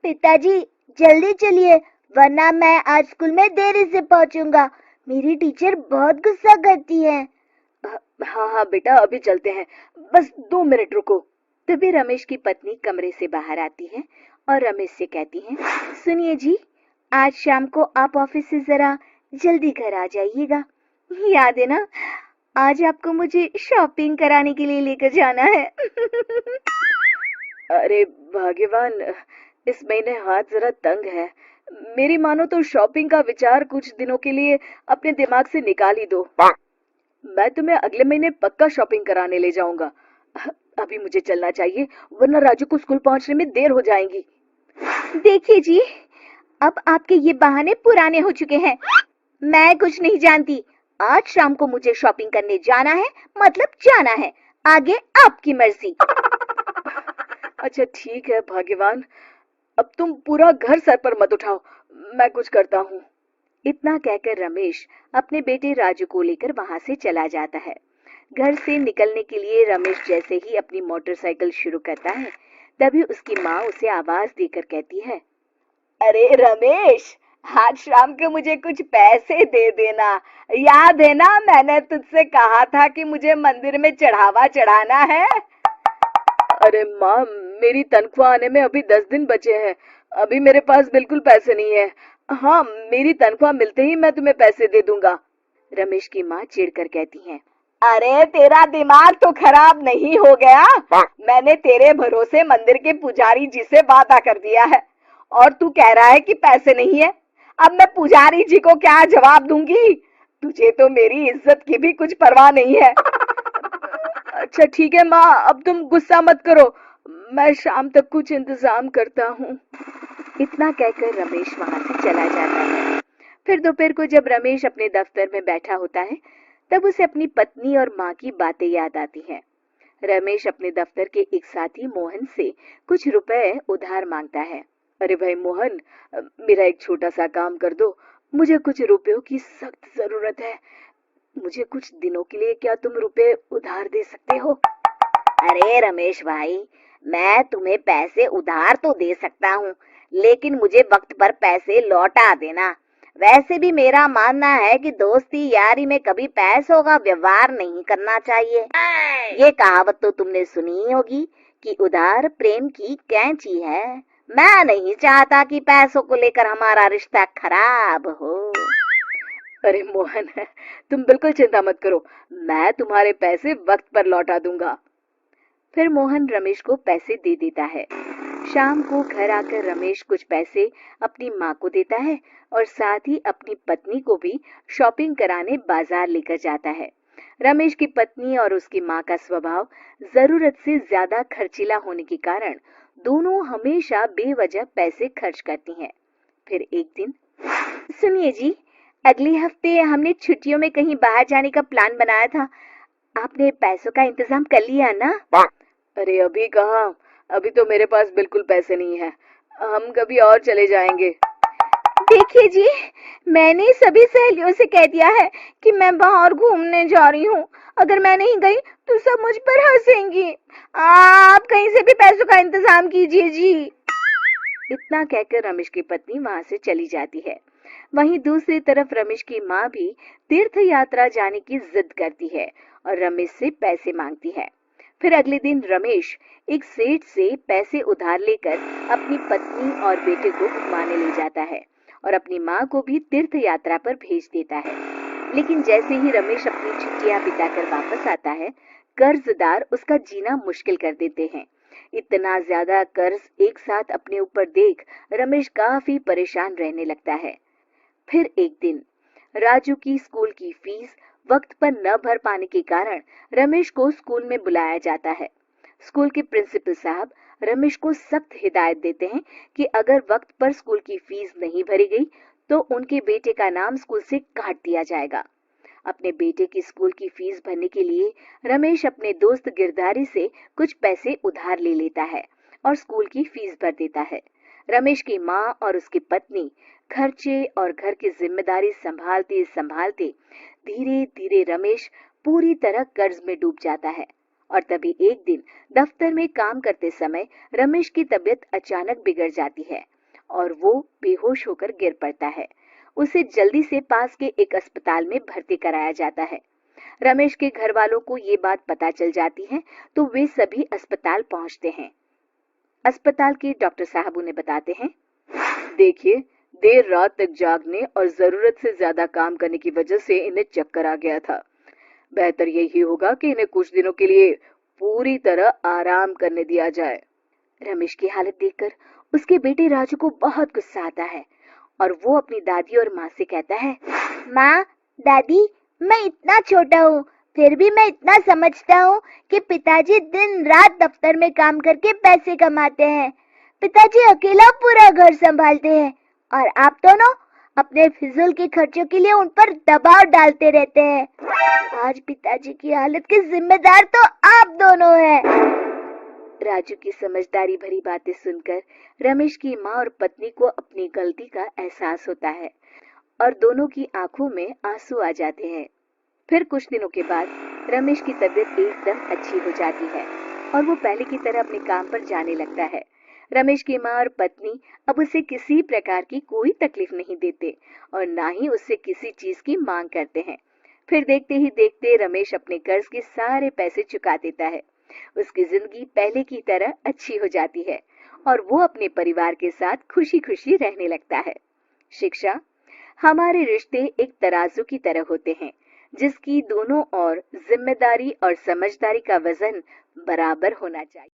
पिताजी, जल्दी चलिए, वरना मैं आज स्कूल में देरी से पहुंचूंगा। मेरी टीचर बहुत गुस्सा करती है। हाँ हाँ बेटा, अभी चलते हैं, बस 2 मिनट रुको। तभी रमेश की पत्नी कमरे से बाहर आती है और रमेश से कहती है, सुनिए जी, आज शाम को आप ऑफिस से जरा जल्दी घर आ जाइएगा। याद है ना, आज आपको मुझे शॉपिंग कराने के लिए लेकर जाना है। अरे भाग्यवान, इस महीने हाथ जरा तंग है। मेरी मानो तो शॉपिंग का विचार कुछ दिनों के लिए अपने दिमाग से निकाल ही दो। मैं तुम्हें अगले महीने पक्का शॉपिंग कराने ले जाऊंगा। अभी मुझे चलना चाहिए, वरना राजू को स्कूल पहुंचने में देर हो जाएगी। देखिए जी, अब आपके ये बहाने पुराने हो चुके हैं। मैं कुछ नहीं जानती। आज शाम को मुझे शॉपिंग करने जाना है, मतलब जाना है। आगे आपकी मर्जी। अच्छा ठीक है भाग्यवान, अब तुम पूरा घर सर पर मत उठाओ, मैं कुछ करता हूँ। इतना कहकर रमेश अपने बेटे राजू को लेकर वहां से चला जाता है। घर से निकलने के लिए रमेश जैसे ही अपनी मोटरसाइकिल शुरू करता है, तभी उसकी माँ उसे आवाज देकर कहती है, अरे रमेश, आज शाम को मुझे कुछ पैसे दे देना। याद है ना, मैंने तुझसे कहा था कि मुझे मंदिर में चढ़ावा चढ़ाना है। अरे माँ, मेरी तनख्वाह आने में अभी 10 दिन बचे हैं, अभी मेरे पास बिल्कुल पैसे नहीं है। हाँ, मेरी तनख्वाह मिलते ही मैं तुम्हें पैसे दे दूंगा। रमेश की माँ चिढ़कर कहती है, अरे तेरा दिमाग तो खराब नहीं हो गया? मैंने तेरे भरोसे मंदिर के पुजारी जी से वादा कर दिया है और तू कह रहा है कि पैसे नहीं है। अब मैं पुजारी जी को क्या जवाब दूंगी? तुझे तो मेरी इज्जत की भी कुछ परवाह नहीं है। अच्छा ठीक है माँ, अब तुम गुस्सा मत करो, मैं शाम तक कुछ इंतजाम करता हूँ। इतना कहकर रमेश वहां से चला जाता है। फिर दोपहर को जब रमेश अपने दफ्तर में बैठा होता है, तब उसे अपनी पत्नी और माँ की बातें याद आती हैं। रमेश अपने दफ्तर के एक साथी मोहन से कुछ रुपए उधार मांगता है। अरे भाई मोहन, मेरा एक छोटा सा काम कर दो, मुझे कुछ रुपयों की सख्त जरूरत है। मुझे कुछ दिनों के लिए क्या तुम रुपए उधार दे सकते हो? अरे रमेश भाई, मैं तुम्हें पैसे उधार तो दे सकता हूँ, लेकिन मुझे वक्त पर पैसे लौटा देना। वैसे भी मेरा मानना है कि दोस्ती यारी में कभी पैसों का व्यवहार नहीं करना चाहिए। ये कहावत तो तुमने सुनी ही होगी कि उधार प्रेम की कैंची है। मैं नहीं चाहता कि पैसों को लेकर हमारा रिश्ता खराब हो। अरे मोहन, तुम बिल्कुल चिंता मत करो, मैं तुम्हारे पैसे वक्त पर लौटा दूंगा। फिर मोहन रमेश को पैसे दे देता है। शाम को घर आकर रमेश कुछ पैसे अपनी माँ को देता है और साथ ही अपनी पत्नी को भी शॉपिंग कराने बाजार लेकर जाता है। रमेश की पत्नी और उसकी माँ का स्वभाव जरूरत से ज्यादा खर्चीला होने के कारण दोनों हमेशा बेवजह पैसे खर्च करती हैं। फिर एक दिन, सुनिए जी, अगले हफ्ते हमने छुट्टियों में कहीं बाहर जाने का प्लान बनाया था। आपने पैसों का इंतजाम कर लिया ना? अरे अभी कहाँ, अभी तो मेरे पास बिल्कुल पैसे नहीं है, हम कभी और चले जाएंगे। देखिए जी, मैंने सभी सहेलियों से कह दिया है कि मैं बाहर घूमने जा रही हूँ। अगर मैं नहीं गई तो सब मुझ पर हंसेंगी। आप कहीं से भी पैसों का इंतजाम कीजिए जी। इतना कहकर रमेश की पत्नी वहां से चली जाती है। वहीं दूसरी तरफ रमेश की माँ भी तीर्थ यात्रा जाने की जिद करती है और रमेश से पैसे मांगती है। फिर अगले दिन रमेश एक सेठ से पैसे उधार लेकर अपनी पत्नी और बेटे को घुमाने ले जाता है और अपनी माँ को भी तीर्थ यात्रा पर भेज देता है। लेकिन जैसे ही रमेश अपनी छुट्टियां बिताकर वापस आता है, कर्जदार उसका जीना मुश्किल कर देते हैं। इतना ज्यादा कर्ज एक साथ अपने ऊपर देख रमेश काफी परेशान रहने लगता है। फिर एक दिन राजू की स्कूल की फीस वक्त पर न भर पाने के कारण रमेश को स्कूल में बुलाया जाता है। स्कूल के प्रिंसिपल साहब रमेश को सख्त हिदायत देते हैं कि अगर वक्त पर स्कूल की फीस नहीं भरी गई तो उनके बेटे का नाम स्कूल से काट दिया जाएगा। अपने बेटे की स्कूल की फीस भरने के लिए रमेश अपने दोस्त गिरधारी से कुछ पैसे उधार ले लेता है और स्कूल की फीस भर देता है। रमेश की माँ और उसकी पत्नी खर्चे और घर की जिम्मेदारी संभालते संभालते धीरे धीरे रमेश पूरी तरह कर्ज में डूब जाता है। और तभी एक दिन दफ्तर में काम करते समय रमेश की तबीयत अचानक बिगड़ जाती है और वो बेहोश होकर गिर पड़ता है। उसे जल्दी से पास के एक अस्पताल में भर्ती कराया जाता है। रमेश के घर वालों को ये बात पता चल जाती है तो वे सभी अस्पताल पहुंचते हैं। अस्पताल के डॉक्टर साहब उन्हें बताते हैं, देखिए, देर रात तक जागने और जरूरत से ज्यादा काम करने की वजह से इन्हें चक्कर आ गया था। बेहतर यही होगा कि इन्हें कुछ दिनों के लिए पूरी तरह आराम करने दिया जाए। रमेश की हालत देखकर उसके बेटे राजू को बहुत गुस्सा आता है और वो अपनी दादी और माँ से कहता है, माँ, दादी, मैं इतना छोटा हूँ, फिर भी मैं इतना समझता हूँ कि पिताजी दिन रात दफ्तर में काम करके पैसे कमाते हैं। पिताजी अकेला पूरा घर संभालते हैं और आप दोनों अपने फिजूल के खर्चों के लिए उन पर दबाव डालते रहते हैं। आज पिताजी की हालत के जिम्मेदार तो आप दोनों हैं। राजू की समझदारी भरी बातें सुनकर रमेश की माँ और पत्नी को अपनी गलती का एहसास होता है और दोनों की आंखों में आंसू आ जाते हैं। फिर कुछ दिनों के बाद रमेश की तबीयत एकदम अच्छी हो जाती है और वो पहले की तरह अपने काम पर जाने लगता है। रमेश की माँ और पत्नी अब उसे किसी प्रकार की कोई तकलीफ नहीं देते और ना ही उससे किसी चीज की मांग करते हैं। फिर देखते ही देखते रमेश अपने कर्ज के सारे पैसे चुका देता है। उसकी जिंदगी पहले की तरह अच्छी हो जाती है और वो अपने परिवार के साथ खुशी खुशी रहने लगता है। शिक्षा, हमारे रिश्ते एक तराजू की तरह होते हैं जिसकी दोनों ओर जिम्मेदारी और समझदारी का वजन बराबर होना चाहिए।